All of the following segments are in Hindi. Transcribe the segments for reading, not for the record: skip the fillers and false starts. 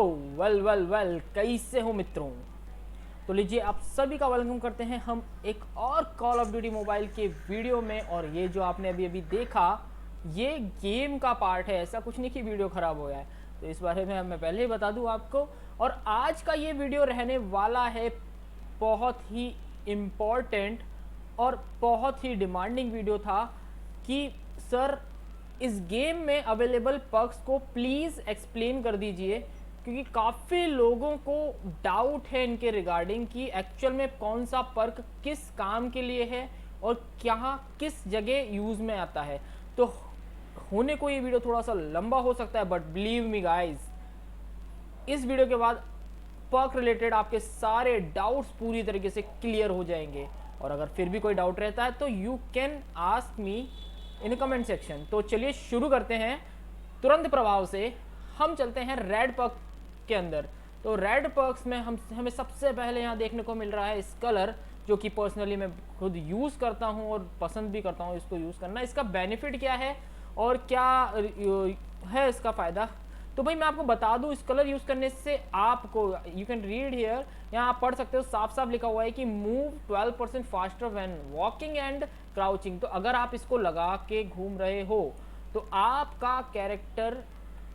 वेल वेल वेल, कैसे हो मित्रों। तो लीजिए आप सभी का वेलकम करते हैं हम एक और कॉल ऑफ ड्यूटी मोबाइल के वीडियो में। और ये जो आपने अभी अभी देखा ये गेम का पार्ट है, ऐसा कुछ नहीं कि वीडियो ख़राब हो गया है। तो इस बारे में मैं पहले ही बता दूं आपको। और आज का ये वीडियो रहने वाला है बहुत ही इम्पॉर्टेंट और बहुत ही डिमांडिंग वीडियो था कि सर इस गेम में अवेलेबल पर्क्स को प्लीज़ एक्सप्लेन कर दीजिए, क्योंकि काफ़ी लोगों को डाउट है इनके रिगार्डिंग कि एक्चुअल में कौन सा पर्क किस काम के लिए है और क्या किस जगह यूज़ में आता है। तो होने को ये वीडियो थोड़ा सा लंबा हो सकता है, बट बिलीव मी गाइस, इस वीडियो के बाद पर्क रिलेटेड आपके सारे डाउट्स पूरी तरीके से क्लियर हो जाएंगे। और अगर फिर भी कोई डाउट रहता है तो you can ask me in comment section. तो चलिए शुरू करते हैं तुरंत प्रभाव से। हम चलते हैं रेड पर्क के अंदर। तो रेड पर्क्स में हमें सबसे पहले यहाँ देखने को मिल रहा है इस कलर, जो कि पर्सनली मैं खुद यूज़ करता हूँ और पसंद भी करता हूँ इसको यूज़ करना। इसका बेनिफिट क्या है और क्या है इसका फ़ायदा, तो भाई मैं आपको बता दूं। इस कलर यूज़ करने से आपको, यू कैन रीड हियर, यहाँ आप पढ़ सकते हो, साफ साफ लिखा हुआ है कि move 12% faster when walking and crouching. तो अगर आप इसको लगा के घूम रहे हो तो आपका कैरेक्टर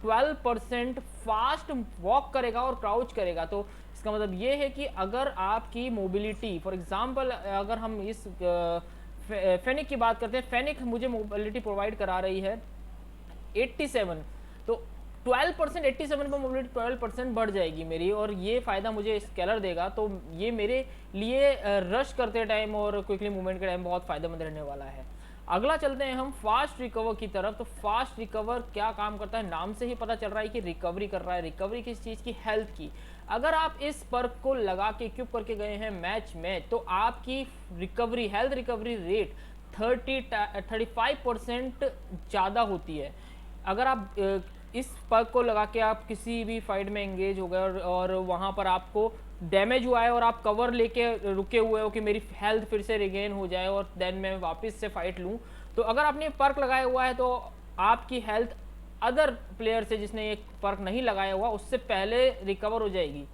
12% फास्ट वॉक करेगा और क्राउच करेगा। तो इसका मतलब ये है कि अगर आपकी मोबिलिटी, फॉर एग्जांपल अगर हम इस फेनिक की बात करते हैं, फेनिक मुझे मोबिलिटी प्रोवाइड करा रही है 87, तो 12% 87 पर मोबिलिटी 12% बढ़ जाएगी मेरी, और ये फ़ायदा मुझे स्केलर देगा। तो ये मेरे लिए रश करते टाइम और क्विकली मूवमेंट के टाइम बहुत फ़ायदेमंद रहने वाला है। अगला चलते हैं हम फास्ट रिकवर की तरफ। तो फास्ट रिकवर क्या काम करता है, नाम से ही पता चल रहा है कि रिकवरी कर रहा है। रिकवरी किस चीज़ की, हेल्थ की। अगर आप इस पर्क को लगा के इक्विप करके गए हैं मैच में तो आपकी रिकवरी, हेल्थ रिकवरी रेट 35% ज़्यादा होती है। अगर आप इस पर्क को लगा के आप किसी भी फाइट में एंगेज हो गए और वहाँ पर आपको डैमेज हुआ है और आप कवर लेके रुके हुए हो कि मेरी हेल्थ फिर से रिगेन हो जाए और देन मैं वापस से फाइट लूँ, तो अगर आपने पर्क लगाया हुआ है तो आपकी हेल्थ अदर प्लेयर से जिसने ये पर्क नहीं लगाया हुआ उससे पहले रिकवर हो जाएगी।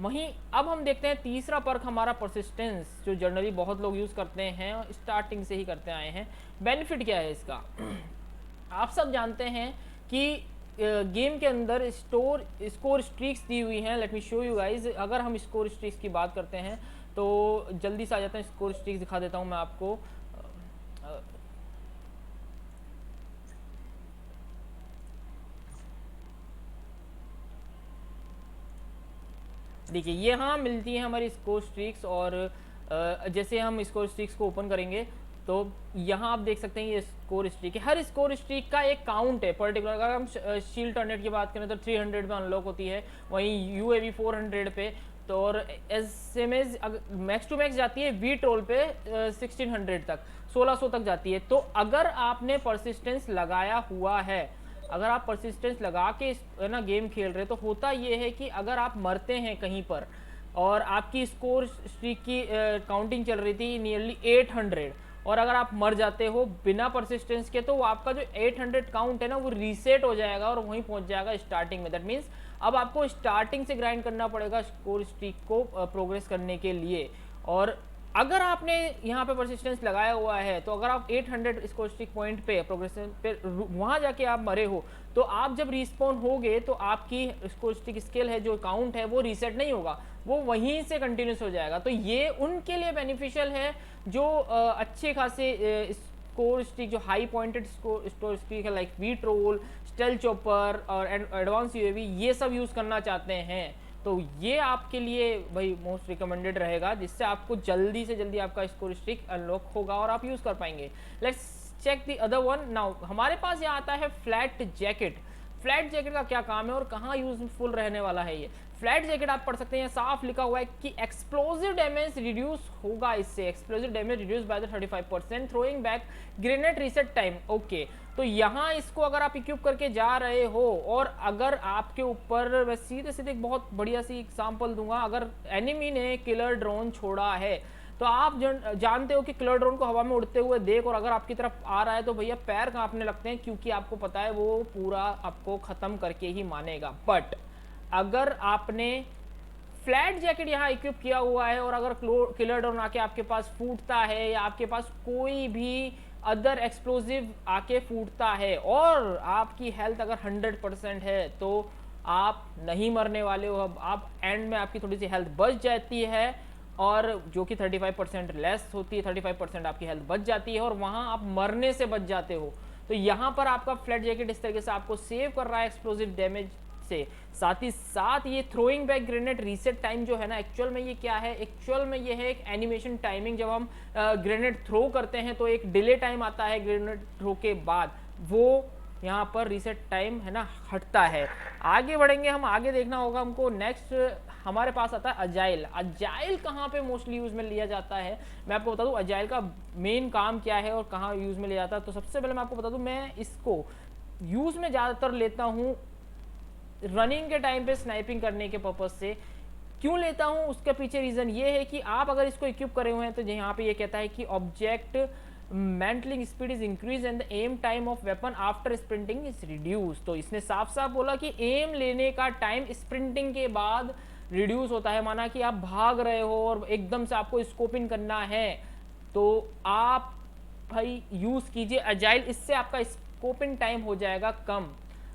वहीं अब हम देखते हैं तीसरा पर्क हमारा परसिस्टेंस, जो जनरली बहुत लोग यूज़ करते हैं, स्टार्टिंग से ही करते आए हैं। बेनिफिट क्या है इसका आप सब जानते हैं कि गेम के अंदर स्कोर स्ट्रीक्स दी हुई हैं। Let me show you guys. अगर हम स्कोर स्ट्रीक्स की बात करते हैं तो जल्दी से आ जाते हैं, स्कोर स्ट्रीक्स दिखा देता हूं मैं आपको। देखिए ये हाँ मिलती है हमारी स्कोर स्ट्रीक्स, और जैसे हम स्कोर स्ट्रीक्स को ओपन करेंगे तो यहाँ आप देख सकते हैं ये स्कोर स्ट्रीक है। हर स्कोर स्ट्रीक का एक काउंट है पर्टिकुलर। अगर हम शील्ड टर्नेट की बात करें तो 300 में अनलॉक होती है, वहीं यूएवी 400 पे, तो और एसएमएस मैक्स टू मैक्स जाती है वी ट्रोल पे 1600 तक, 1600 तक जाती है। तो अगर आपने परसिस्टेंस लगाया हुआ है, अगर आप परसिस्टेंस लगा के ना गेम खेल रहे, तो होता ये है कि अगर आप मरते हैं कहीं पर और आपकी स्कोर स्ट्रीक की काउंटिंग चल रही थी नियरली 800, और अगर आप मर जाते हो बिना परसिस्टेंस के, तो आपका जो 800 काउंट है ना वो रीसेट हो जाएगा और वहीं पहुंच जाएगा स्टार्टिंग में। दैट मीन्स अब आपको स्टार्टिंग से ग्राइंड करना पड़ेगा स्कोर स्ट्रीक को प्रोग्रेस करने के लिए। और अगर आपने यहाँ पे परसिस्टेंस लगाया हुआ है तो अगर आप 800 स्कोर स्ट्रीक पॉइंट पे प्रोग्रेशन पे वहाँ जाके आप मरे हो, तो आप जब रिस्पॉन होगे तो आपकी स्कोर स्ट्रीक स्केल है, जो काउंट है, वो रीसेट नहीं होगा, वो वहीं से कंटिन्यूस हो जाएगा। तो ये उनके लिए बेनिफिशियल है जो अच्छे खासे स्कोर स्ट्रीक, जो हाई पॉइंटेड स्कोर स्ट्रीक है, like VTOL, stealth chopper और एडवांस यूएवी, ये सब यूज़ करना चाहते हैं। तो ये आपके लिए भाई मोस्ट रिकमेंडेड रहेगा, जिससे आपको जल्दी से जल्दी आपका स्कोर स्ट्रीक अनलॉक होगा और आप यूज़ कर पाएंगे। Let's check the other one now. हमारे पास यहाँ आता है फ्लैट जैकेट। फ्लैट जैकेट का क्या काम है और कहाँ यूजफुल रहने वाला है ये फ्लैट जैकेट, आप पढ़ सकते हैं, साफ लिखा हुआ है कि एक्सप्लोजिव डैमेज रिड्यूस होगा इससे। Explosive damage reduce by the 35%, throwing back grenade reset time. Okay, तो यहाँ इसको अगर आप इक्विप करके जा रहे हो और अगर आपके ऊपर, मैं सीधे सीधे एक बहुत बढ़िया सी एग्जांपल दूंगा, अगर एनिमी ने किलर ड्रोन छोड़ा है तो आप जानते हो कि किलर ड्रोन को हवा में उड़ते हुए देख और अगर आपकी तरफ आ रहा है तो भैया पैर कांपने लगते हैं, क्योंकि आपको पता है वो पूरा आपको खत्म करके ही मानेगा। बट अगर आपने फ्लैट जैकेट यहाँ इक्विप किया हुआ है और अगर किलर ड्रोन आके आपके पास फूटता है या आपके पास कोई भी अदर एक्सप्लोजिव आके फूटता है और आपकी हेल्थ अगर 100% है तो आप नहीं मरने वाले हो। अब आप एंड में आपकी थोड़ी सी हेल्थ बच जाती है और जो कि 35% लेस होती है, 35% आपकी हेल्थ बच जाती है और वहां आप मरने से बच जाते हो। तो यहाँ पर आपका फ्लैट जैकेट इस तरीके से आपको सेव कर रहा है एक्सप्लोजिव डैमेज से। साथ ही साथ ये throwing back grenade reset time जो है ना, एक्चुअल में ये क्या है, एक्चुअल में ये है एक एनिमेशन टाइमिंग। जब हम ग्रेनेड थ्रो करते हैं तो एक डिले टाइम आता है ग्रेनेड थ्रो के बाद, वो यहाँ पर रीसेट टाइम है ना हटता है। आगे बढ़ेंगे हम, आगे देखना होगा हमको। नेक्स्ट हमारे पास आता है अजाइल। अजाइल कहाँ पे मोस्टली यूज में लिया जाता है, मैं आपको बता दूं अजाइल का मेन काम क्या है और कहाँ यूज में लिया जाता है। तो सबसे पहले मैं आपको बता दूं, मैं इसको यूज में ज्यादातर लेता हूँ रनिंग के टाइम पे स्नाइपिंग करने के पर्पज से। क्यों लेता हूं, उसके पीछे रीजन ये है कि आप अगर इसको इक्विप करे हुए हैं तो यहाँ पे ये कहता है कि object mantling speed is increase and the aim time of weapon after sprinting is reduce. तो इसने साफ साफ बोला कि एम लेने का टाइम स्प्रिंटिंग के बाद रिड्यूस होता है। माना कि आप भाग रहे हो और एकदम से आपको स्कोपिंग करना है तो आप भाई यूज कीजिए अजाइल, इससे आपका स्कोपिंग टाइम हो जाएगा कम।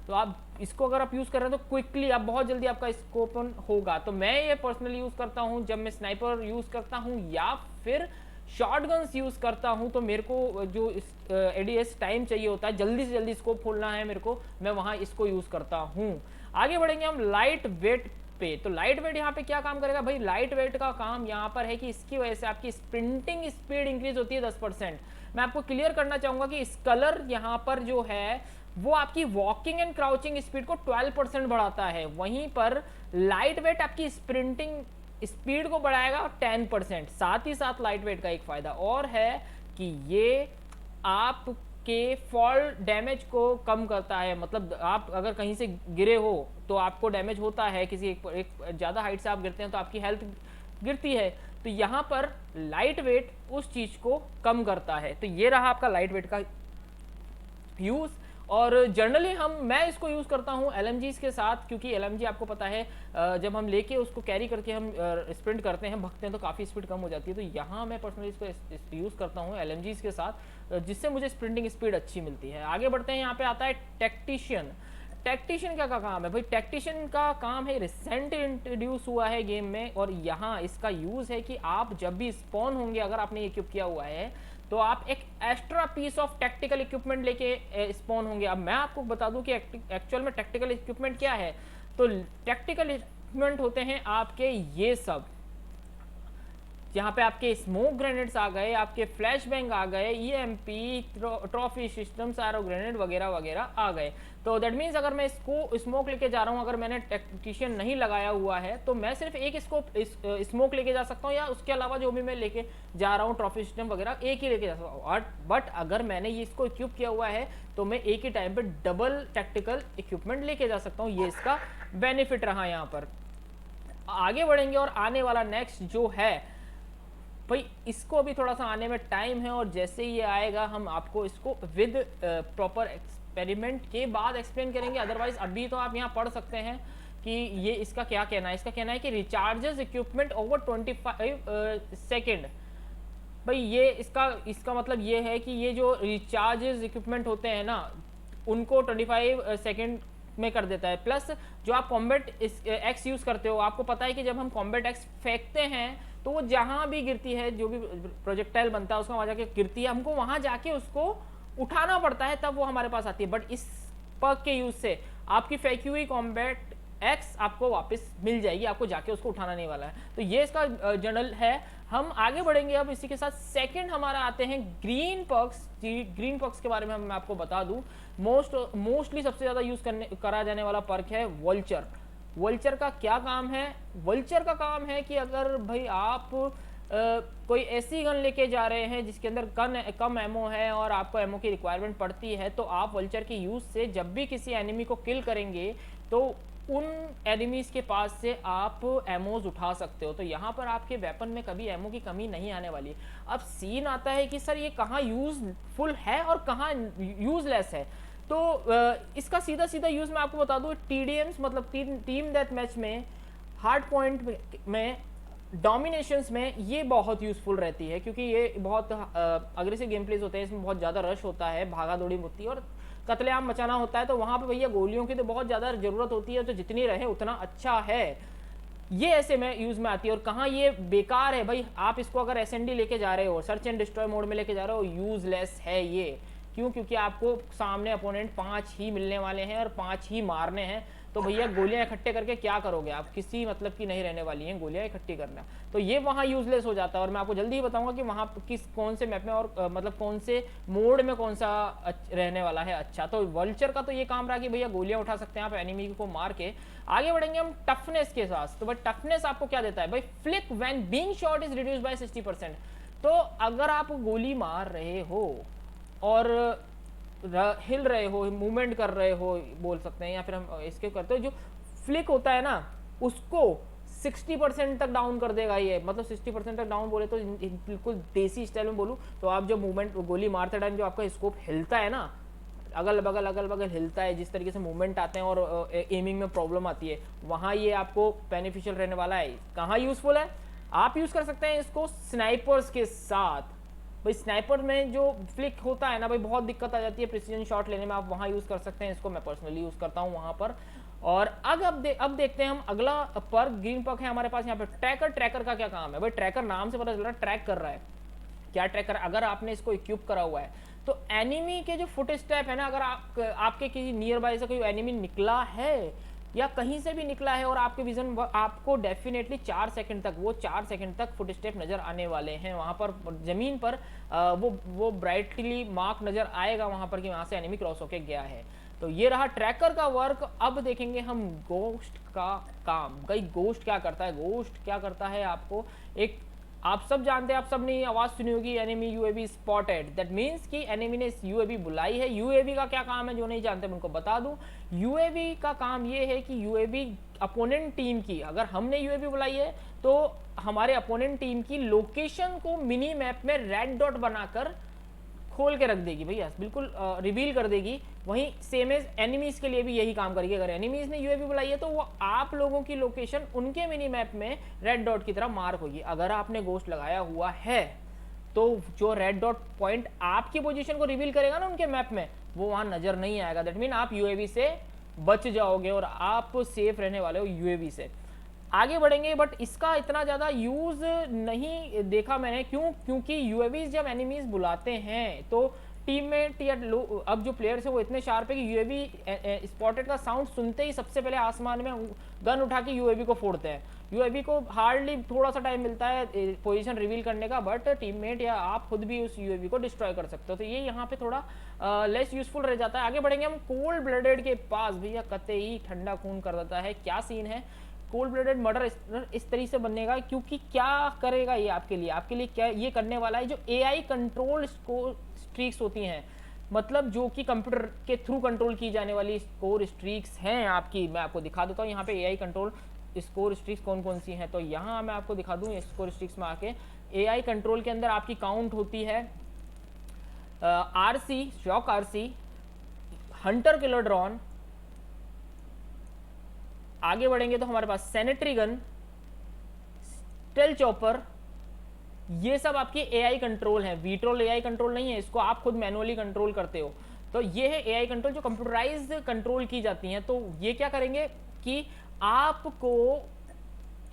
तो आप इसको अगर आप यूज कर रहे हैं तो क्विकली आप बहुत जल्दी आपका स्कोपन होगा। तो मैं ये पर्सनली यूज करता हूं जब मैं स्नाइपर यूज करता हूं या फिर शॉटगन्स यूज करता हूं, तो मेरे को जो एडीएस टाइम चाहिए होता है, जल्दी से जल्दी स्कोप खोलना है मेरे को, मैं वहां इसको यूज करता हूं। आगे बढ़ेंगे हम लाइट वेट पे। तो लाइट वेट यहाँ पे क्या काम करेगा भाई, लाइट वेट का काम यहाँ पर है कि इसकी वजह से आपकी स्प्रिंटिंग स्पीड इंक्रीज होती है 10%। मैं आपको क्लियर करना चाहूंगा कि इस कलर यहाँ पर जो है वो आपकी वॉकिंग एंड क्राउचिंग स्पीड को 12% बढ़ाता है, वहीं पर लाइट वेट आपकी स्प्रिंटिंग स्पीड को बढ़ाएगा 10%। साथ ही साथ लाइट वेट का एक फायदा और है कि ये आपके फॉल डैमेज को कम करता है। मतलब आप अगर कहीं से गिरे हो तो आपको डैमेज होता है, किसी एक ज्यादा हाइट से आप गिरते हैं तो आपकी हेल्थ गिरती है। तो यहाँ पर लाइट वेट उस चीज को कम करता है। तो ये रहा आपका लाइट वेट का यूज। और जनरली मैं इसको यूज करता हूँ एलएमजीज के साथ, क्योंकि एलएमजी आपको पता है जब हम लेके उसको कैरी करके हम स्प्रिंट करते हैं, भगते हैं, तो काफी स्पीड कम हो जाती है। तो यहाँ मैं पर्सनली इसको यूज करता हूँ एलएमजीज के साथ, जिससे मुझे स्प्रिंटिंग स्पीड अच्छी मिलती है। आगे बढ़ते हैं, यहाँ पे आता है टेक्टिशियन। टेक्टिशियन क्या काम है भाई, टेक्टिशियन का काम है रिसेंट इंट्रोड्यूस हुआ है गेम में, और यहाँ इसका यूज है कि आप जब भी स्पॉन होंगे, अगर आपने इक्विप किया हुआ है तो आप एक extra piece of tactical equipment लेके स्पॉन होंगे। अब मैं आपको बता दूं कि एक्चुअल में टैक्टिकल इक्विपमेंट क्या है। तो टैक्टिकल इक्विपमेंट होते हैं आपके ये सब, यहाँ पे आपके स्मोक ग्रेनेड्स आ गए, आपके फ्लैश बैंग आ गए, ईएमपी, ट्रॉफी सिस्टम, सारो ग्रेनेड वगैरह वगैरह आ गए। तो दैट मीन्स अगर मैं इसको स्मोक लेके जा रहा हूँ, अगर मैंने टेक्टिशियन नहीं लगाया हुआ है तो मैं सिर्फ एक इसको स्मोक लेके जा सकता हूँ, या उसके अलावा जो भी मैं लेके जा रहा हूँ ट्रॉफी सिस्टम वगैरह एक ही लेके जा सकता हूँ। बट अगर मैंने ये इसको इक्विप किया हुआ है तो मैं एक ही टाइम पे डबल टैक्टिकल इक्विपमेंट लेके जा सकता हूँ। ये इसका बेनिफिट रहा यहाँ पर। आगे बढ़ेंगे और आने वाला नेक्स्ट जो है भाई, इसको अभी थोड़ा सा आने में टाइम है, और जैसे ये आएगा हम आपको इसको विद प्रॉपर एक्सपेरिमेंट के बाद एक्सप्लेन करेंगे। अदरवाइज अभी तो आप यहाँ पढ़ सकते हैं कि ये इसका क्या कहना है। इसका कहना है कि रिचार्जेस इक्विपमेंट ओवर 25 सेकेंड। भाई ये इसका मतलब ये है कि ये जो रिचार्जेस इक्विपमेंट होते हैं ना, उनको 25 सेकेंड में कर देता है। प्लस जो आप कॉम्बैट एक्स यूज करते हो, आपको पता है कि जब हम कॉम्बैट एक्स फेंकते हैं तो वो जहां भी गिरती है, जो भी प्रोजेक्टाइल बनता है उसका वहां जाके गिरती है, हमको वहां जाके उसको उठाना पड़ता है, तब वो हमारे पास आती है। बट इस पर्क के यूज से आपकी फेंकी हुई कॉम्बैट एक्स आपको वापस मिल जाएगी, आपको जाके उसको उठाना नहीं वाला है। तो ये इसका जनरल है। हम आगे बढ़ेंगे अब इसी के साथ। सेकंड हमारा आते हैं ग्रीन पर्क्स। ग्रीन पर्क्स के बारे में मैं आपको बता दूं, मोस्टली सबसे ज्यादा यूज करा जाने वाला पर्क है वल्चर। वल्चर का क्या काम है, वल्चर का काम है कि अगर भाई आप कोई ऐसी गन लेके जा रहे हैं जिसके अंदर कम एमओ है और आपको एमओ की रिक्वायरमेंट पड़ती है, तो आप वल्चर के यूज से जब भी किसी एनिमी को किल करेंगे तो उन एनिमीज के पास से आप एमोज उठा सकते हो। तो यहाँ पर आपके वेपन में कभी एमओ की कमी नहीं आने वाली। अब सीन आता है कि सर ये कहाँ यूजफुल है और कहाँ यूजलेस है। तो इसका सीधा सीधा यूज़ मैं आपको बता दूँ, TDMs मतलब टीम डेथ मैच में, हार्ड पॉइंट में, डोमिनेशंस में ये बहुत यूज़फुल रहती है, क्योंकि ये बहुत अग्रेसिव गेम प्लेज होते हैं, इसमें बहुत ज़्यादा रश होता है, भागा दौड़ी होती है और कत्लेआम मचाना होता है। तो वहाँ पे भैया गोलियों की तो बहुत ज़्यादा ज़रूरत होती है, तो जितनी रहे उतना अच्छा है। ये ऐसे में यूज़ में आती है। और कहाँ ये बेकार है भाई, आप इसको अगर SND लेके जा रहे हो, सर्च एंड डिस्ट्रॉय मोड में लेके जा रहे हो, यूज़लेस है ये। क्यों? क्योंकि आपको सामने अपोनेंट 5 ही मिलने वाले हैं और 5 ही मारने हैं। तो भैया गोलियां इकट्ठे करके क्या करोगे आप? किसी मतलब की नहीं रहने वाली हैं गोलियां इकट्ठी करना। तो ये वहाँ यूजलेस हो जाता है। और मैं आपको जल्दी ही बताऊंगा कि वहाँ कौन से मैप में और मतलब कौन से मोड में कौन सा रहने वाला है अच्छा। तो वल्चर का तो ये काम रहा कि भैया गोलियां उठा सकते हैं आप एनिमी को मार के। आगे बढ़ेंगे हम टफनेस के साथ। तो भाई टफनेस आपको क्या देता है भाई? Flick when being shot is reduced by 60%। तो अगर आप गोली मार रहे हो और हिल रहे हो, मूवमेंट कर रहे हो बोल सकते हैं, या फिर हम इसके करते हो, जो फ्लिक होता है ना उसको 60% तक डाउन कर देगा ये। मतलब 60% तक डाउन बोले तो बिल्कुल देसी स्टाइल में बोलूँ तो आप जब मूवमेंट गोली मारते टाइम जो आपका स्कोप हिलता है ना, अगल बगल हिलता है, जिस तरीके से मूवमेंट आते हैं और एमिंग में प्रॉब्लम आती है, वहाँ ये आपको बेनिफिशियल रहने वाला है। कहाँ यूजफुल है? आप यूज कर सकते हैं इसको स्नाइपर्स के साथ। भाई स्नाइपर में जो फ्लिक होता है ना भाई, बहुत दिक्कत आ जाती है प्रिसीजन शॉट लेने में, आप वहाँ यूज़ कर सकते हैं इसको। मैं पर्सनली यूज़ करता हूँ वहाँ पर। और अब देखते हैं हम अगला पर ग्रीन पक है हमारे पास यहाँ पे ट्रैकर। ट्रैकर का क्या काम है भाई? ट्रैकर नाम से पता चल रहा है ट्रैक कर रहा है। क्या ट्रैकर? अगर आपने इसको इक्विप करा हुआ है तो एनिमी के जो फुट स्टेप है ना, अगर आपके किसी नियर बाय से कोई एनिमी निकला है या कहीं से भी निकला है और आपके विजन, आपको डेफिनेटली 4 सेकंड तक, वो 4 सेकंड तक फुट स्टेप नजर आने वाले हैं वहां पर जमीन पर। वो ब्राइटली मार्क नजर आएगा वहां पर कि वहां से एनिमी क्रॉस होके गया है। तो ये रहा ट्रैकर का वर्क। अब देखेंगे हम गोस्ट का काम। भाई गोस्ट क्या करता है? गोस्ट क्या करता है आपको एक, आप सब जानते हैं, आप सब ने आवाज सुनी होगी, enemy UAV spotted. That means कि एनिमी ने यूएवी बुलाई है। यूएवी का क्या काम है? जो नहीं जानते मैं उनको बता दूं। यूएवी का काम ये है कि यूएवी अपोनेंट टीम की, अगर हमने यूएवी बुलाई है तो हमारे अपोनेंट टीम की लोकेशन को मिनी मैप में रेड डॉट बनाकर खोल के रख देगी भैया, बिल्कुल रिवील कर देगी। वहीं सेम एज एनिमीज के लिए भी यही काम करेगी। अगर एनिमीज ने यूएवी बुलाई है तो वो आप लोगों की लोकेशन उनके मिनी मैप में रेड डॉट की तरह मार्क होगी। अगर आपने गोस्ट लगाया हुआ है तो जो रेड डॉट पॉइंट आपकी पोजीशन को रिवील करेगा ना उनके मैप में, वो वहां नजर नहीं आएगा। दैट मीन आप यूएवी से बच जाओगे और आप सेफ रहने वाले हो यूएवी से। आगे बढ़ेंगे, बट इसका इतना ज़्यादा यूज़ नहीं देखा मैंने। क्यों? क्योंकि यूएवीज जब एनिमीज बुलाते हैं तो टीममेट या अब जो प्लेयर्स है वो इतने शार्प है कि यूएवी स्पॉटेड का साउंड सुनते ही सबसे पहले आसमान में गन उठा के यूएवी को फोड़ते हैं। यूएवी को हार्डली थोड़ा सा टाइम मिलता है पोजीशन रिवील करने का, बट टीममेट या आप खुद भी उस यूएवी को डिस्ट्रॉय कर सकते हो। तो ये यहाँ पे थोड़ा लेस यूजफुल रह जाता है। आगे बढ़ेंगे हम कोल्ड ब्लडेड के पास। भैया कतई ठंडा खून कर देता है। क्या सीन है? कोल्ड ब्लडेड मर्डर इस तरीके से बनेगा क्योंकि क्या करेगा ये आपके लिए क्या ये करने वाला है? जो एआई कंट्रोल स्ट्रीक्स होती हैं, मतलब जो कि कंप्यूटर के थ्रू कंट्रोल की जाने वाली स्कोर स्ट्रीक्स हैं आपकी, मैं आपको दिखा देता हूँ यहाँ पे एआई कंट्रोल स्कोर स्ट्रीक्स कौन कौन सी हैं। तो यहाँ मैं आपको दिखा दूँ स्कोर स्ट्रीक्स में आके। एआई कंट्रोल के अंदर आपकी काउंट होती है RC, shock RC, Hunter killer drawn. आगे बढ़ेंगे तो हमारे पास सैनिटरी गन, स्टेल चॉपर, ये सब आपकी एआई कंट्रोल है। वीट्रोल एआई कंट्रोल नहीं है, इसको आप खुद मैनुअली कंट्रोल करते हो। तो ये है एआई कंट्रोल जो कंप्यूटराइज्ड कंट्रोल की जाती हैं। तो ये क्या करेंगे कि आपको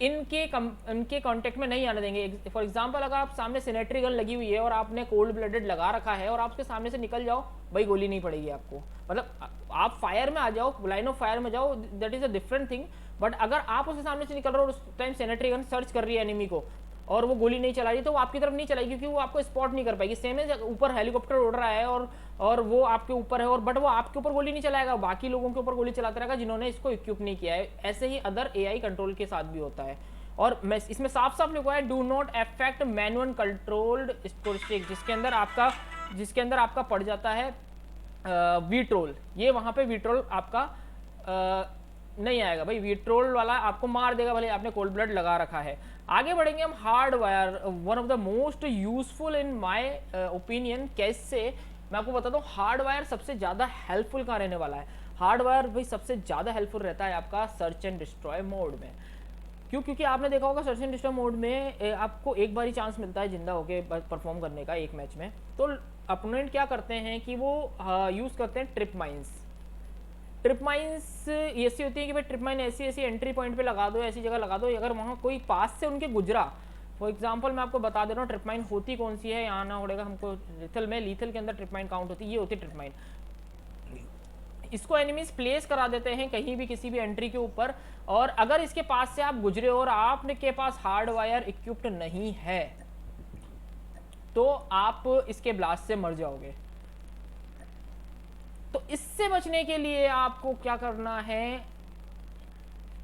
इनके कांटेक्ट में नहीं आने देंगे। फॉर एग्जांपल अगर आप सामने सैनिटरी गन लगी हुई है और आपने कोल्ड ब्लडेड लगा रखा है और आप उसके सामने से निकल जाओ, भाई गोली नहीं पड़ेगी आपको। मतलब आप फायर में आ जाओ, लाइन ऑफ फायर में जाओ, that is a different thing. But अगर आप उसके सामने से निकल रहे हो और उस टाइम सैनिटरी गन सर्च कर रही है एनिमी को और वो गोली नहीं चला रही, तो वो आपकी तरफ नहीं चलाएगी क्योंकि वो आपको स्पॉट नहीं कर पाएगी। सेम है ऊपर हेलीकॉप्टर उड़ रहा है और वो आपके ऊपर है, और बट वो आपके ऊपर गोली नहीं चलाएगा, बाकी लोगों के ऊपर गोली चलाता रहेगा जिन्होंने इसको इक्विप नहीं किया है। ऐसे ही अदर एआई कंट्रोल के साथ भी होता है। और इसमें साफ साफ लिखा है do not affect manual controlled scorestreak, जिसके अंदर आपका पड़ जाता है वीट्रोल। ये वहां पे वीट्रोल आपका नहीं आएगा भाई, वीट्रोल वाला आपको मार देगा भले आपने कोल्ड ब्लड लगा रखा है। आगे बढ़ेंगे हम hard wire, one of the most useful in my opinion. कैसे? मैं आपको बताता हूँ हार्ड वायर सबसे ज़्यादा हेल्पफुल कहाँ रहने वाला है। हार्ड वायर भाई सबसे ज़्यादा हेल्पफुल रहता है आपका सर्च एंड डिस्ट्रॉय मोड में। क्यों? क्योंकि आपने देखा होगा सर्च एंड डिस्ट्रॉय मोड में आपको एक बार ही चांस मिलता है जिंदा होके परफॉर्म करने का एक मैच में। तो अपोनेंट क्या करते हैं कि वो यूज़ करते हैं ट्रिप माइंस। ट्रिप माइंस ऐसी होती है कि भाई ट्रिप माइन ऐसी ऐसी एंट्री पॉइंट पे लगा दो, ऐसी जगह लगा दो, अगर वहाँ कोई पास से उनके गुजरा। फॉर एग्जाम्पल मैं आपको बता दे रहा हूँ ट्रिप माइन होती कौन सी है, यहाँ आना पड़ेगा हमको लीथल में। लीथल के अंदर ट्रिप माइन काउंट होती है, ये होती है ट्रिप माइन। इसको एनिमीज प्लेस करा देते हैं कहीं भी किसी भी एंट्री के ऊपर, और अगर इसके पास से आप गुजरे और आपने के पास हार्ड वायर इक्विप्ड नहीं है तो आप इसके ब्लास्ट से मर जाओगे। तो इससे बचने के लिए आपको क्या करना है,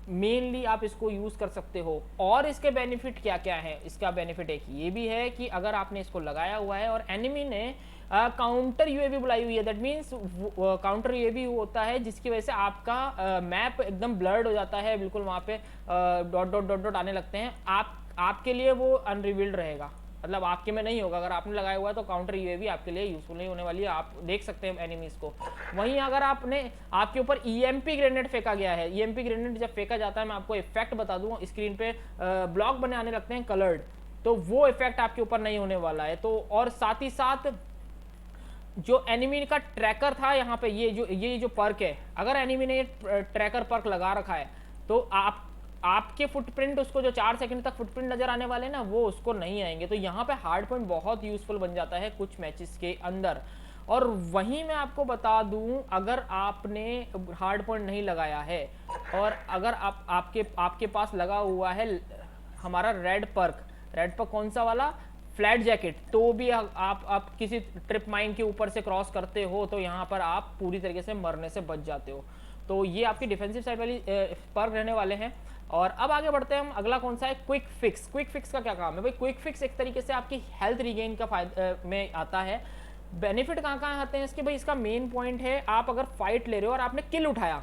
मेनली आप इसको यूज कर सकते हो। और इसके बेनिफिट क्या क्या है? इसका बेनिफिट एक ये भी है कि अगर आपने इसको लगाया हुआ है और एनिमी ने काउंटर यूएवी बुलाई हुई है, दैट मीन्स काउंटर यूएवी होता है जिसकी वजह से आपका मैप एकदम ब्लर्ड हो जाता है, बिल्कुल वहाँ पे डॉट डॉट डॉट डॉट आने लगते हैं। आपके लिए वो अनरिवील्ड रहेगा, मतलब आपके में नहीं होगा। अगर आपने लगाया हुआ है तो काउंटर यूएवी आपके लिए यूजफुल नहीं होने वाली है, आप देख सकते हैं एनिमीज को। वहीं अगर आपके ऊपर ईएमपी ग्रेनेड फेंका गया है, ईएमपी ग्रेनेड जब फेंका जाता है, मैं आपको इफेक्ट बता दूं, स्क्रीन पे ब्लॉक बने आने लगते हैं कलर्ड, तो वो इफेक्ट आपके ऊपर नहीं होने वाला है। तो और साथ ही साथ जो एनिमी का ट्रैकर था यहाँ पे, ये जो पर्क है, अगर एनिमी ने ट्रैकर पर्क लगा रखा है तो आपके फुटप्रिंट, उसको जो 4 सेकंड तक फुटप्रिंट नजर आने वाले ना, वो उसको नहीं आएंगे। तो यहाँ पे हार्ड पॉइंट बहुत यूजफुल बन जाता है कुछ मैचेस के अंदर। और वहीं मैं आपको बता दूं, अगर आपने हार्ड पॉइंट नहीं लगाया है और अगर आपके पास लगा हुआ है हमारा रेड पर्क कौन सा वाला, फ्लैट जैकेट, तो भी आप किसी ट्रिप माइन के ऊपर से क्रॉस करते हो तो यहाँ पर आप पूरी तरीके से मरने से बच जाते हो। तो ये आपकी डिफेंसिव साइड वाली पर्क रहने वाले हैं। और अब आगे बढ़ते हैं हम, अगला कौन सा है, क्विक फिक्स। क्विक फिक्स का क्या काम है भाई? क्विक फिक्स एक तरीके से आपकी हेल्थ रिगेन का फायदा में आता है। बेनिफिट कहाँ कहाँ आते हैं इसके भाई? इसका मेन पॉइंट है, आप अगर फाइट ले रहे हो और आपने किल उठाया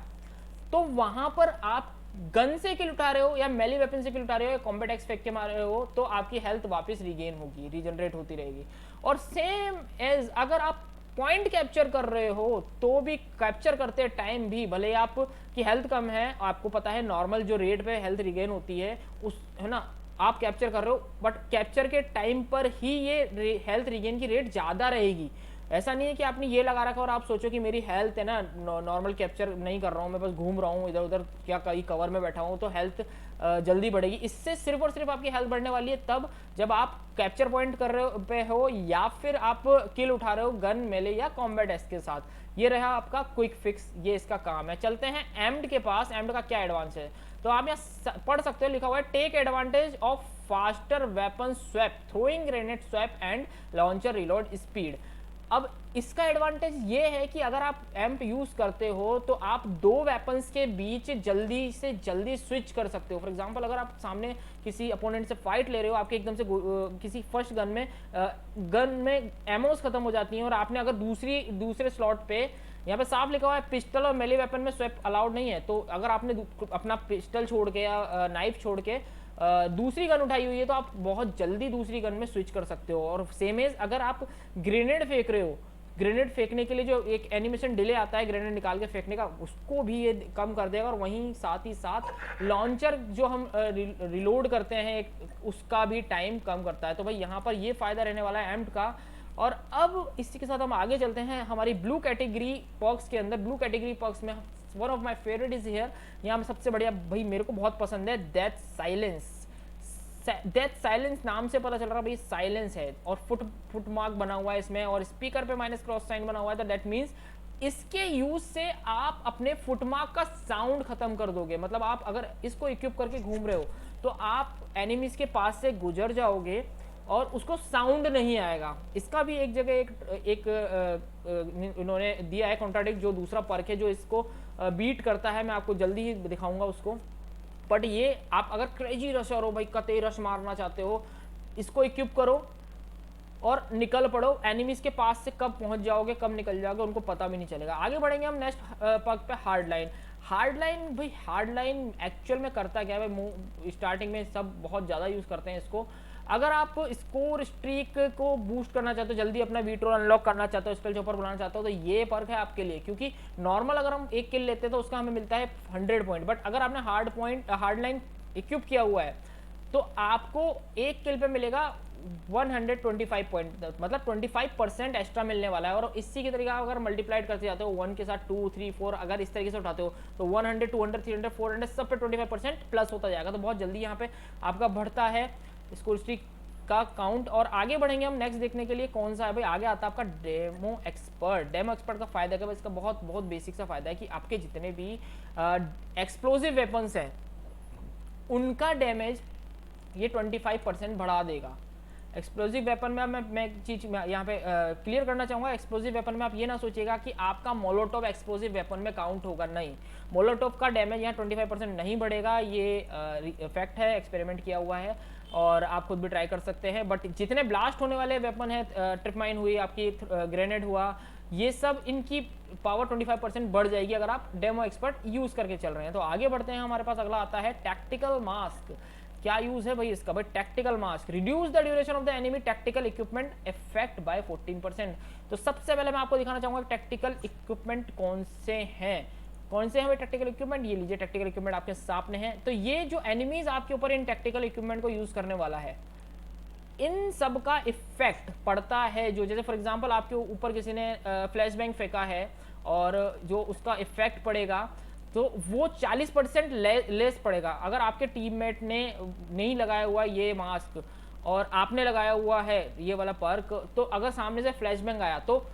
तो वहां पर आप गन से किल उठा रहे हो या मेली वेपन से किल उठा रहे हो या कॉम्बैट एक्स फेंक के मार रहे हो, तो आपकी हेल्थ वापस रिगेन होगी, रीजनरेट होती रहेगी। और सेम एज अगर आप पॉइंट कैप्चर कर रहे हो तो भी कैप्चर करते टाइम भी, भले आपकी हेल्थ कम है, आपको पता है नॉर्मल जो रेट पे हेल्थ रिगेन होती है उस, है ना, आप कैप्चर कर रहे हो, बट कैप्चर के टाइम पर ही ये हेल्थ रिगेन की रेट ज्यादा रहेगी। ऐसा नहीं है कि आपने ये लगा रखा और आप सोचो कि मेरी हेल्थ है ना, नॉर्मल कैप्चर नहीं कर रहा हूँ, मैं बस घूम रहा हूँ इधर उधर, क्या कहीं कवर में बैठा हूँ, तो हेल्थ जल्दी बढ़ेगी। इससे सिर्फ और सिर्फ आपकी हेल्थ बढ़ने वाली है तब जब आप कैप्चर पॉइंट कर रहे पे हो या फिर आप किल उठा रहे हो गन, मेले या कॉम्बैट एस के साथ। ये रहा आपका क्विक फिक्स, ये इसका काम है। चलते हैं एम्ड के पास। एम्ड का क्या एडवांस है तो आप यहाँ पढ़ सकते हो, लिखा हुआ है take advantage of faster weapon swap, throwing grenade swap and launcher reload speed. अब इसका एडवांटेज ये है कि अगर आप एम्प यूज करते हो तो आप दो वेपन्स के बीच जल्दी से जल्दी स्विच कर सकते हो। फॉर एग्जांपल अगर आप सामने किसी अपोनेंट से फाइट ले रहे हो, आपके एकदम से किसी फर्स्ट गन में एमोस खत्म हो जाती हैं और आपने अगर दूसरे स्लॉट पे, यहाँ पे साफ लिखा हुआ है पिस्टल और मेले वेपन में स्वैप अलाउड नहीं है, तो अगर आपने अपना पिस्टल छोड़ के या नाइफ छोड़ के दूसरी गन उठाई हुई है तो आप बहुत जल्दी दूसरी गन में स्विच कर सकते हो। और सेम एज अगर आप ग्रेनेड फेंक रहे हो, ग्रेनेड फेंकने के लिए जो एक एनिमेशन डिले आता है ग्रेनेड निकाल के फेंकने का, उसको भी ये कम कर देगा। और वहीं साथ ही साथ लॉन्चर जो हम रिलोड करते हैं उसका भी टाइम कम करता है। तो भाई यहाँ पर ये फायदा रहने वाला है एम्प्ट का। और अब इसी के साथ हम आगे चलते हैं हमारी ब्लू कैटेगरी पर्क्स के अंदर। ब्लू कैटेगरी पर्क्स में one of my favourite is here, यहाँ में सबसे बढ़िया भाई मेरे को बहुत पसंद है डेथ साइलेंस। डेथ साइलेंस नाम से पता चल रहा है भाई साइलेंस है, और फुट मार्क बना हुआ है इसमें और स्पीकर पे माइनस क्रॉस साइन बना हुआ है, तो दैट मीन्स इसके यूज से आप अपने फुटमार्क का साउंड खत्म कर दोगे। मतलब आप अगर इसको इक्विप करके घूम रहे हो तो आप एनिमीज के पास से गुजर जाओगे और उसको साउंड नहीं आएगा। इसका भी एक जगह एक इन्होंने दिया है कॉन्ट्राडिक्ट, जो दूसरा पर्क है जो इसको बीट करता है, मैं आपको जल्दी ही दिखाऊंगा उसको। बट ये आप अगर क्रेजी रशर हो भाई, कतई रश मारना चाहते हो, इसको इक्विप करो और निकल पड़ो। एनिमीज के पास से कब पहुंच जाओगे कब निकल जाओगे उनको पता भी नहीं चलेगा। आगे बढ़ेंगे हम नेक्स्ट पर्क पे, हार्ड लाइन। हार्ड लाइन भाई, हार्ड लाइन एक्चुअल में करता क्या है भाई, स्टार्टिंग में सब बहुत ज़्यादा यूज़ करते हैं इसको। अगर आप स्कोर स्ट्रीक को बूस्ट करना चाहते हो, जल्दी अपना वीट्रोल अनलॉक करना चाहते हो, स्पेल चॉपर बुलाना चाहते हो, तो ये पर्क है आपके लिए, क्योंकि नॉर्मल अगर हम एक किल लेते हैं तो उसका हमें मिलता है 100 पॉइंट, बट अगर आपने हार्ड लाइन इक्विप किया हुआ है तो आपको एक किल पे मिलेगा 125 पॉइंट, मतलब 25% एक्स्ट्रा मिलने वाला है। और इसी के तरीका अगर मल्टीप्लाइड करते जाते हो 1 के साथ 2 3 4, अगर इस तरीके से उठाते हो तो 100 200 300 400 सब पे 25% प्लस होता जाएगा। तो बहुत जल्दी यहाँ पे आपका बढ़ता है स्कोर स्ट्रीक का काउंट। और आगे बढ़ेंगे हम नेक्स्ट देखने के लिए कौन सा है भाई, आगे आता है आपका डेमो एक्सपर्ट। डेमो एक्सपर्ट का फायदा क्या है, इसका बहुत बहुत बेसिक सा फायदा है कि आपके जितने भी एक्सप्लोसिव वेपन्स हैं उनका डैमेज ये 25% बढ़ा देगा। एक्सप्लोजिव वेपन में मैं एक चीज यहाँ पे क्लियर करना चाहूँगा, एक्सप्लोजिव वेपन में आप ये ना सोचिएगा कि आपका मोलोटोव एक्सप्लोजिव वेपन में काउंट होगा, नहीं, मोलोटोव का डैमेज यहाँ 25% नहीं बढ़ेगा, ये फैक्ट है, एक्सपेरिमेंट किया हुआ है और आप खुद भी ट्राई कर सकते हैं। बट जितने ब्लास्ट होने वाले वेपन है, ट्रिप माइन हुई आपकी, ग्रेनेड हुआ, ये सब इनकी पावर 25% बढ़ जाएगी अगर आप डेमो एक्सपर्ट यूज करके चल रहे हैं। तो आगे बढ़ते हैं, हमारे पास अगला आता है टैक्टिकल मास्क। क्या यूज है भाई इसका, भाई tactical mask, reduce the duration of the enemy tactical equipment effect bye 14%। तो सबसे पहले मैं आपको दिखाना चाहूंगा टैक्टिकल इक्विपमेंट कौन से हैं भाई टैक्टिकल इक्विपमेंट। ये लीजिए टैक्टिकल इक्विपमेंट आपके सामने है। तो ये जो एनिमीज आपके ऊपर इन टैक्टिकल इक्विपमेंट को यूज करने वाला है, इन सब का इफेक्ट पड़ता है, जो जैसे फॉर एग्जांपल आपके ऊपर किसी ने फ्लैश बैंग फेंका है और जो उसका इफेक्ट पड़ेगा तो वो 40% लेस पड़ेगा। अगर आपके टीममेट ने नहीं लगाया हुआ ये मास्क और आपने लगाया हुआ है ये वाला पर्क, तो अगर सामने से फ्लैश बैंग आया तो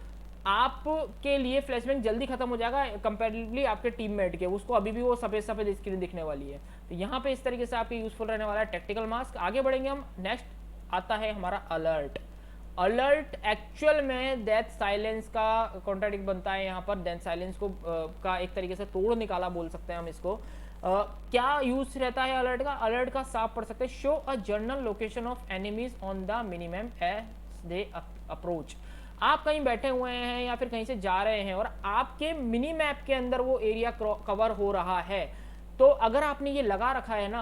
आपके लिए फ्लैश बैंग जल्दी खत्म हो जाएगा कंपेरेटिवली आपके टीममेट के, उसको अभी भी वो सफेद सफेद स्क्रीन दिखने वाली है। तो यहाँ पे इस तरीके से आपके यूजफुल रहने वाला है टैक्टिकल मास्क। आगे बढ़ेंगे हम, नेक्स्ट आता है हमारा अलर्ट। अलर्ट एक्चुअल में डेथ साइलेंस का कॉन्ट्राडिक्ट बनता है यहाँ पर, डेथ साइलेंस को का एक तरीके से तोड़ निकाला बोल सकते हैं हम इसको। क्या यूज रहता है अलर्ट का, अलर्ट का साफ पढ़ सकते हैं, show a general location of enemies on the minimum as they approach. आप कहीं बैठे हुए हैं या फिर कहीं से जा रहे हैं और आपके मिनी मैप के अंदर वो एरिया कवर हो रहा है, तो अगर आपने ये लगा रखा है ना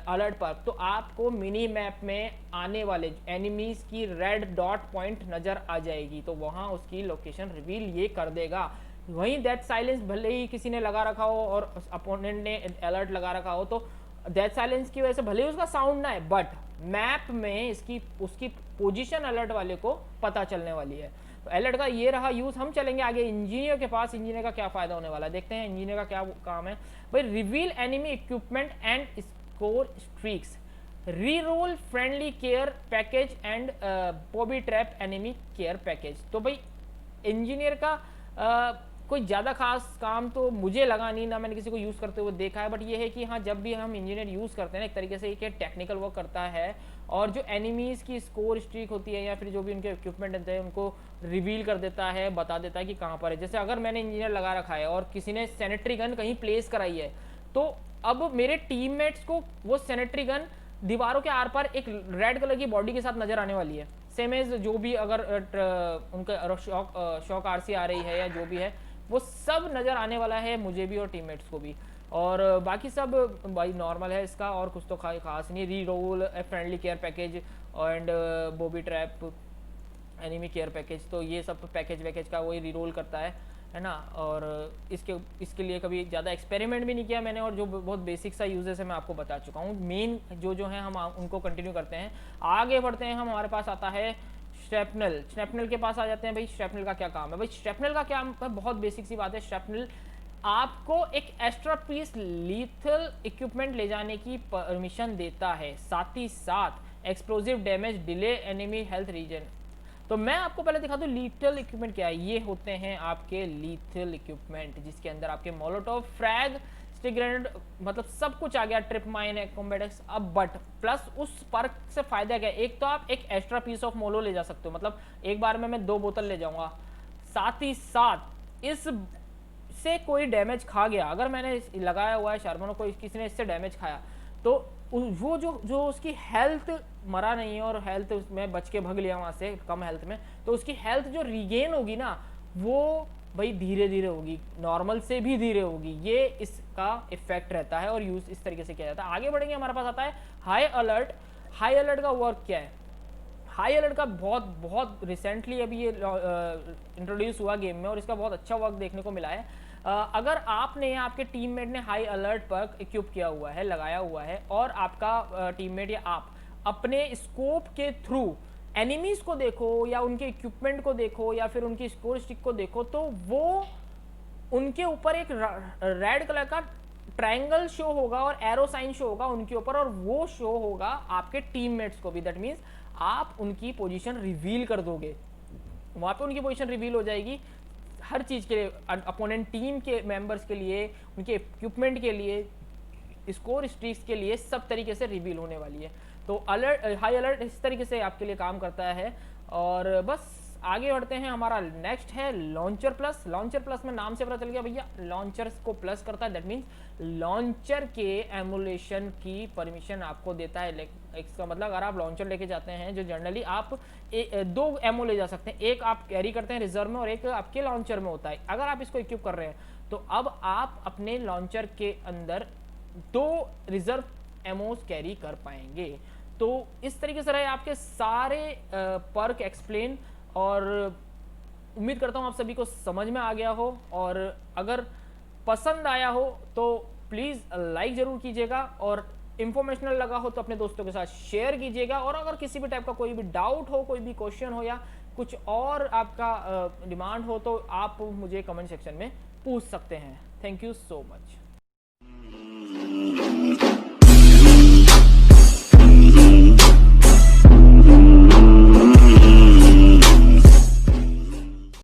अलर्ट पर, तो आपको मिनी मैप में आने वाले एनिमीज की रेड डॉट पॉइंट नजर आ जाएगी, तो वहां उसकी लोकेशन रिवील ये कर देगा। वहीं डेथ साइलेंस भले ही किसी ने लगा रखा हो और अपोनेंट ने अलर्ट लगा रखा हो, तो डेथ साइलेंस की वजह से भले ही उसका साउंड ना है, बट मैप में उसकी पोजीशन अलर्ट वाले को पता चलने वाली है। तो अलर्ट का ये रहा यूज। हम चलेंगे आगे इंजीनियर के पास, इंजीनियर का क्या फायदा होने वाला है देखते हैं। इंजीनियर का क्या काम है भाई, reveal enemy equipment and score streaks, reroll friendly care package and booby trap enemy care package. तो भाई इंजीनियर का कोई ज़्यादा खास काम तो मुझे लगा नहीं, ना मैंने किसी को यूज़ करते हुए देखा है, बट ये है कि हाँ जब भी हम इंजीनियर यूज़ करते हैं एक तरीके से एक टेक्निकल वर्क करता है और जो एनिमीज़ की स्कोर स्ट्रीक होती है या फिर जो भी उनके इक्विपमेंट होते हैं उनको रिवील कर देता है, बता देता है कि कहाँ पर है। जैसे अगर मैंने इंजीनियर लगा रखा है और किसी ने सैनिटरी गन कहीं प्लेस कराई है, तो अब मेरे टीममेट्स को वो सैनिटरी गन दीवारों के आर पार एक रेड कलर की बॉडी के साथ नजर आने वाली है। सेम एज जो भी अगर उनका शॉक आरसी आ रही है या जो भी है वो सब नज़र आने वाला है, मुझे भी और टीममेट्स को भी। और बाकी सब भाई नॉर्मल है इसका, और कुछ तो खास नहीं। Reroll friendly care package and booby trap enemy care package, तो ये सब पैकेज का वही री रोल करता है ना। और इसके लिए कभी ज़्यादा एक्सपेरिमेंट भी नहीं किया मैंने, और जो बहुत बेसिक सा यूजेस है मैं आपको बता चुका हूँ। मेन जो है हम उनको कंटिन्यू करते हैं, आगे बढ़ते हैं। हमारे पास आता है स्ट्रैपनल के पास आ जाते हैं। भाई स्ट्रैपनल का क्या काम है, भाई स्ट्रैपनल का क्या है, बहुत बेसिक सी बात है। स्ट्रैपनल आपको एक एक्स्ट्रा पीस लीथल इक्विपमेंट ले जाने की परमिशन देता है, साथ ही साथ explosive damage delay enemy health regen. तो मैं आपको पहले दिखा दूं लीथल इक्विपमेंट क्या है। ये होते हैं आपके लीथल इक्विपमेंट जिसके अंदर आपके मोलोटोव, फ्रैग, स्टिक ग्रेनेड, मतलब सब कुछ आ गया, ट्रिप माइन है, कॉम्बैट एक्स। अब बट प्लस उस पर्क से फायदा क्या है, एक तो आप एक एक्स्ट्रा पीस ऑफ मोलो ले जा सकते हो, मतलब एक बार में मैं 2 बोतल ले जाऊंगा। साथ ही साथ इस से कोई डैमेज खा गया, अगर मैंने लगाया हुआ है शर्मनो को, किसी ने इससे डैमेज खाया, तो वो जो उसकी हेल्थ मरा नहीं है और हेल्थ में बच के भग लिया वहां से कम हेल्थ में, तो उसकी हेल्थ जो रीगेन होगी ना वो भाई धीरे धीरे होगी, नॉर्मल से भी धीरे होगी। ये इसका इफेक्ट रहता है और यूज इस तरीके से किया जाता है। आगे बढ़ेंगे, हमारे पास आता है हाई अलर्ट। हाई अलर्ट का वर्क क्या है? हाई अलर्ट का बहुत बहुत रिसेंटली अभी ये इंट्रोड्यूस हुआ गेम में और इसका बहुत अच्छा वर्क देखने को मिला है। अगर आपने आपके टीममेट ने हाई अलर्ट पर इक्विप किया हुआ है, लगाया हुआ है, और आपका टीममेट या आप अपने स्कोप के थ्रू एनिमीज को देखो या उनके इक्विपमेंट को देखो या फिर उनकी स्कोर स्टिक को देखो, तो वो उनके ऊपर एक रेड कलर का ट्रायंगल शो होगा और एरो साइन शो होगा उनके ऊपर, और वो शो होगा आपके टीममेट्स को भी। दैट मीन्स आप उनकी पोजीशन रिवील कर दोगे, वहां पे उनकी पोजीशन रिवील हो जाएगी हर चीज़ के लिए, अपोनेंट टीम के मेंबर्स के लिए, उनके इक्विपमेंट के लिए, स्कोर स्ट्रीक्स के लिए, सब तरीके से रिवील होने वाली है। तो अलर्ट, हाई अलर्ट इस तरीके से आपके लिए काम करता है। और बस आगे बढ़ते हैं, हमारा नेक्स्ट है लॉन्चर प्लस। लॉन्चर प्लस में नाम से पता चल गया भैया, लॉन्चर्स को प्लस करता है। दैट मीन्स लॉन्चर के एमुलेशन की परमिशन आपको देता है। इसका मतलब अगर आप लॉन्चर लेके जाते हैं, जो जनरली आप दो एमओ ले जा सकते हैं, एक आप कैरी करते हैं रिजर्व में और एक आपके लॉन्चर में होता है। अगर आप इसको इक्विप कर रहे हैं तो अब आप अपने लॉन्चर के अंदर 2 रिजर्व एमओस कैरी कर पाएंगे। तो इस तरीके से रहे आपके सारे पर्क एक्सप्लेन, और उम्मीद करता हूँ आप सभी को समझ में आ गया हो। और अगर पसंद आया हो तो प्लीज़ लाइक ज़रूर कीजिएगा, और इंफॉर्मेशनल लगा हो तो अपने दोस्तों के साथ शेयर कीजिएगा। और अगर किसी भी टाइप का कोई भी डाउट हो, कोई भी क्वेश्चन हो या कुछ और आपका डिमांड हो तो आप मुझे कमेंट सेक्शन में पूछ सकते हैं। Thank you so much.